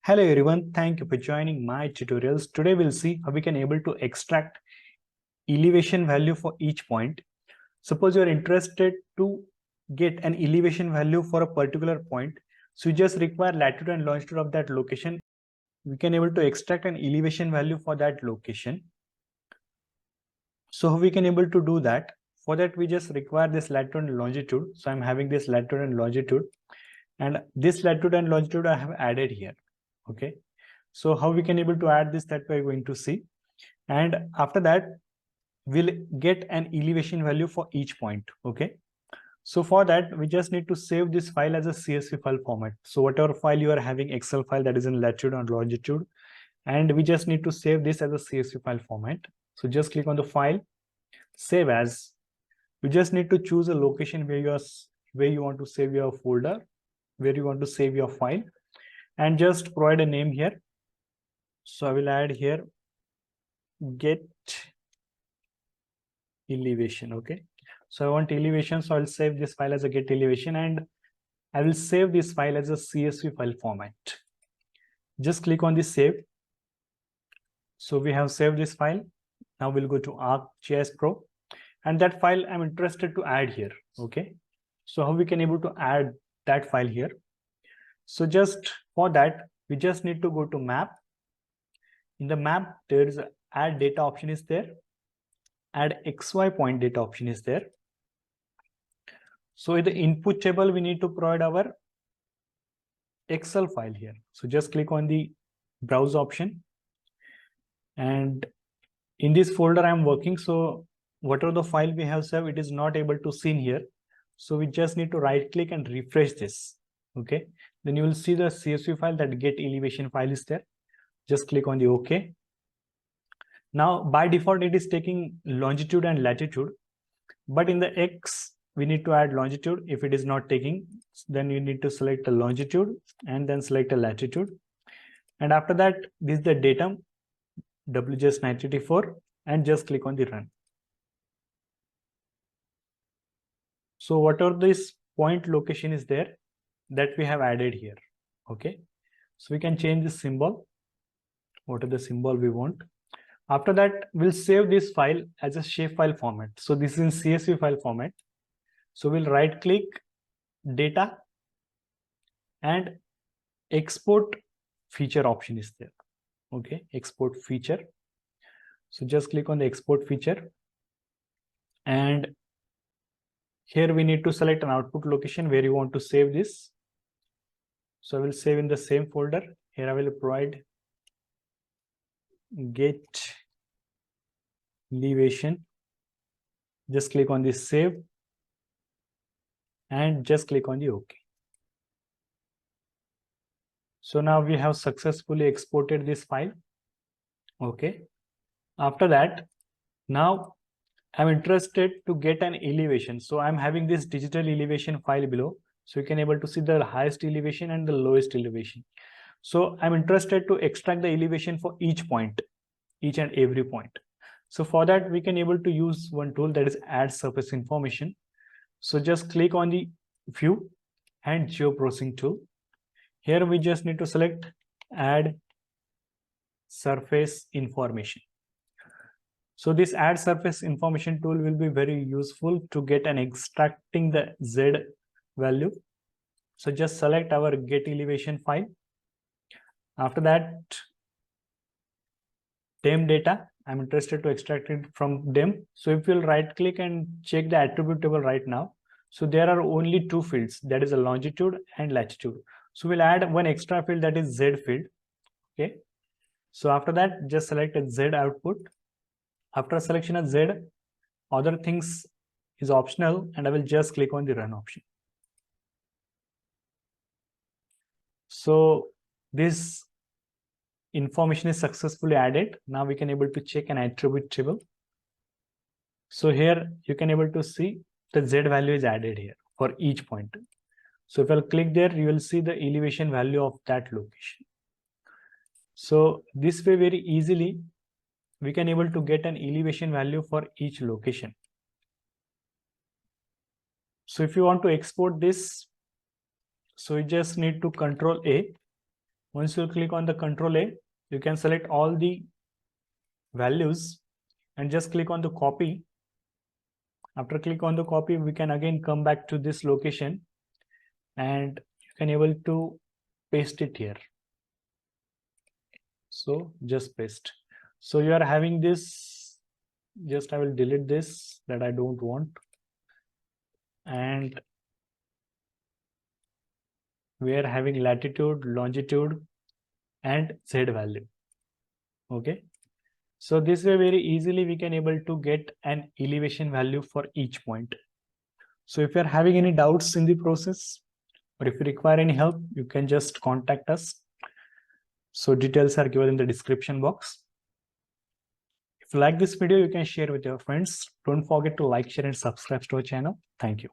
Hello everyone, thank you for joining my tutorials. Today we'll see how we can able to extract elevation value for each point. Suppose you're interested to get an elevation value for a particular point. So you just require latitude and longitude of that location. We can able to extract an elevation value for that location. So how we can able to do that? For that we just require this latitude and longitude. So I'm having this latitude and longitude, and this latitude and longitude I have added here. Okay, so how we can able to add this, that we're going to see, and after that we'll get an elevation value for each point. Okay, so for that we just need to save this file as a CSV file format. So whatever file you are having, Excel file that is in latitude and longitude, and we just need to save this as a CSV file format. So just click on the file, save as. You just need to choose a location where you want to save your folder, where you want to save your file, and just provide a name here. So I will add here get elevation. Okay, so I want elevation, so I'll save this file as a get elevation, and I will save this file as a CSV file format. Just click on the save. So we have saved this file. Now we'll go to ArcGIS Pro, and that file I'm interested to add here. Okay, so how we can able to add that file here? So just for that we just need to go to map. In the map there is a add data option is there, add XY point data option is there. So in the input table we need to provide our Excel file here. So just click on the browse option, and in this folder I'm working, so whatever the file we have saved, it is not able to seen here. So we just need to right click and refresh this. Okay, then you will see the CSV file, that get elevation file is there. Just click on the OK. Now by default it is taking longitude and latitude, but in the X we need to add longitude. If it is not taking, then you need to select the longitude and then select a latitude, and after that this is the datum WGS 984, and just click on the run. So whatever this point location is there, that we have added here. Okay, so we can change the symbol, what is the symbol we want. After that we'll save this file as a shapefile format. So this is in CSV file format. So we'll right click, data, and export feature option is there. Okay, export feature. So just click on the export feature, and here we need to select an output location where you want to save this. So I will save in the same folder. Here I will provide get elevation. Just click on this save, and just click on the OK. So now we have successfully exported this file. Okay, after that now I'm interested to get an elevation. So I'm having this digital elevation file below, so you can able to see the highest elevation and the lowest elevation. So I'm interested to extract the elevation for each point, each and every point. So for that we can able to use one tool, that is add surface information. So just click on the view and geoprocessing tool. Here we just need to select add surface information. So this add surface information tool will be very useful to get and extracting the Z value. So just select our get elevation file. After that DEM data, I'm interested to extract it from DEM. So if you'll right click and check the attribute table right now, so there are only two fields, that is a longitude and latitude. So we'll add one extra field, that is Z field. Okay, so after that just select a Z output. After selection of Z, other things is optional, and I will just click on the run option. So this information is successfully added. Now we can able to check an attribute table. So here you can able to see the Z value is added here for each point. So if I'll click there, you will see the elevation value of that location. So this way very easily we can able to get an elevation value for each location. So if you want to export this, so you just need to Control A, Once you click on the Control A, you can select all the values and just click on the copy. After click on the copy, we can again come back to this location and you can able to paste it here. So just paste. So you are having this, just I will delete this that I don't want. And we are having latitude, longitude, and Z value. Okay. So this way very easily we can able to get an elevation value for each point. So if you're having any doubts in the process, or if you require any help, you can just contact us. So details are given in the description box. If you like this video, you can share with your friends. Don't forget to like, share, and subscribe to our channel. Thank you.